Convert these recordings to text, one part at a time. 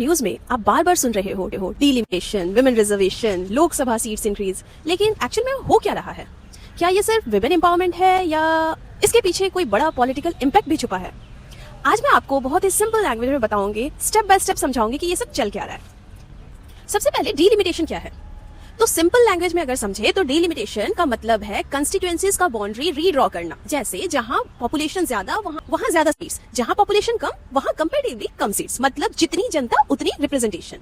News में आप बार बार सुन रहे हो delimitation, women reservation, Lok Sabha seats increase, लेकिन एक्चुअल में हो क्या रहा है? क्या ये सिर्फ विमेन एम्पावरमेंट है या इसके पीछे कोई बड़ा पॉलिटिकल इम्पैक्ट भी छुपा है? आज मैं आपको बहुत ही सिंपल लैंग्वेज में बताऊंगी, स्टेप बाय स्टेप समझाऊंगी कि ये सब चल क्या रहा है। सबसे पहले डीलिमिटेशन क्या है? तो सिंपल लैंग्वेज में अगर समझे तो डीलिमिटेशन का मतलब है कंस्टिट्यूएंसीज का बाउंड्री रीड्रॉ करना। जैसे जहां पॉपुलेशन ज्यादा वहां ज्यादा सीट्स, जहां पॉपुलेशन कम वहां कंपैरेटिवली कम सीट्स, मतलब जितनी जनता उतनी रिप्रेजेंटेशन।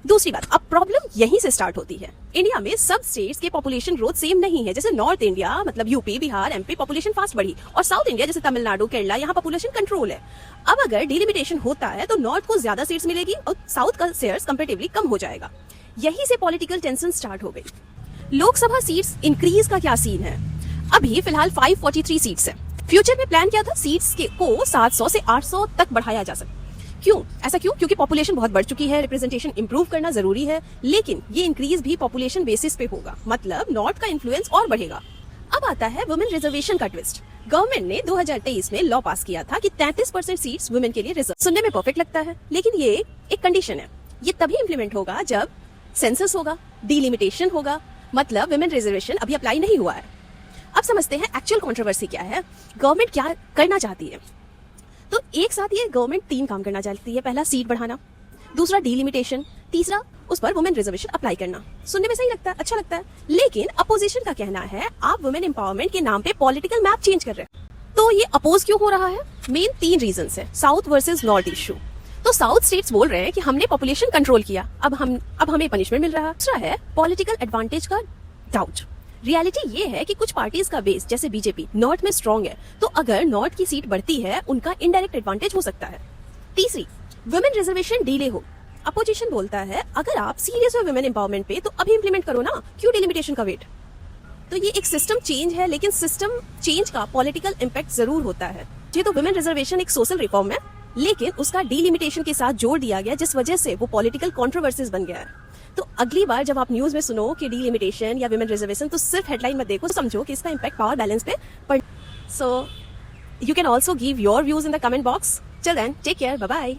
दूसरी बात, अब प्रॉब्लम यहीं से स्टार्ट होती है। इंडिया में सब स्टेट्स के पॉपुलेशन ग्रोथ सेम नहीं है। जैसे नॉर्थ इंडिया मतलब UP, Bihar, MP population fast बढ़ी, और साउथ इंडिया जैसे तमिलनाडु, केरला, यहाँ पॉपुलेशन कंट्रोल है। अब अगर डिलिमिटेशन होता है तो नॉर्थ को ज्यादा सीट्स मिलेगी और साउथ का शेयर्स कंपैरेटिवली कम हो जाएगा। यहीं से पॉलिटिकल टेंशन स्टार्ट हो गई। लोकसभा सीट्स इंक्रीज का क्या सीन है? अभी फिलहाल 543 सीट्स है। फ्यूचर में प्लान क्या था? सीट्स को 700 से 800 तक बढ़ाया जा सकता। क्यों ऐसा? क्योंकि पॉपुलेशन बहुत बढ़ चुकी है, रिप्रेजेंटेशन इंप्रूव करना जरूरी है, लेकिन ये इंक्रीज भी पॉपुलेशन बेसिस पे होगा, मतलब नॉर्थ का इन्फ्लुएंस और बढ़ेगा। अब आता है वुमेन रिजर्वेशन का ट्विस्ट। गवर्नमेंट ने 2023 में लॉ पास किया था कि 33% सीट्स वुमेन के लिए रिजर्व। सुनने में परफेक्ट लगता है, लेकिन ये एक कंडीशन है। ये तभी इंप्लीमेंट होगा जब सेंसस होगा, डीलिमिटेशन होगा, मतलब विमेन रिजर्वेशन अभी अप्लाई नहीं हुआ है। अब समझते हैं एक्चुअल कंट्रोवर्सी क्या है, गवर्नमेंट क्या करना चाहती है। तो एक साथ ये गवर्नमेंट 3 काम करना चाहती है। पहला सीट बढ़ाना, दूसरा डीलिमिटेशन, तीसरा उस पर वुमेन रिजर्वेशन अप्लाई करना। सुनने में सही लगता है, अच्छा लगता है, लेकिन अपोजिशन का कहना है आप वुमेन एम्पावरमेंट के नाम पे पॉलिटिकल मैप चेंज कर रहे हैं। तो ये अपोज क्यों हो रहा है? मेन 3 रीजन है, साउथ वर्सेज नॉर्थ इशू। तो साउथ स्टेट्स बोल रहे हैं कि हमने पॉपुलेशन कंट्रोल किया, अब हमें पनिशमेंट मिल रहा है। दूसरा है पॉलिटिकल एडवांटेज का डाउट। रियलिटी ये है कि कुछ पार्टीज का बेस जैसे बीजेपी नॉर्थ में स्ट्रांग है, तो अगर नॉर्थ की सीट बढ़ती है उनका इनडायरेक्ट एडवांटेज हो सकता है। तीसरी, वुमेन रिजर्वेशन डिले हो। अपोजिशन बोलता है अगर आप सीरियस हो वुमेन एम्पावरमेंट पे तो अभी इंप्लीमेंट करो ना, क्यों डिलिमिटेशन का वेट? तो ये एक सिस्टम चेंज है, लेकिन सिस्टम चेंज का पॉलिटिकल इम्पैक्ट जरूर होता है। ये तो वुमेन रिजर्वेशन एक सोशल रिफॉर्म है, लेकिन उसका डीलिमिटेशन के साथ जोड़ दिया गया, जिस वजह से वो पॉलिटिकल कंट्रोवर्सीज बन गया है। तो अगली बार जब आप न्यूज में सुनो कि डीलिमिटेशन या विमेन रिजर्वेशन, तो सिर्फ हेडलाइन मत देखो, समझो कि इसका इम्पैक्ट पावर बैलेंस पे पड़। So you can also give your views in the comment box. Till then take care, bye bye.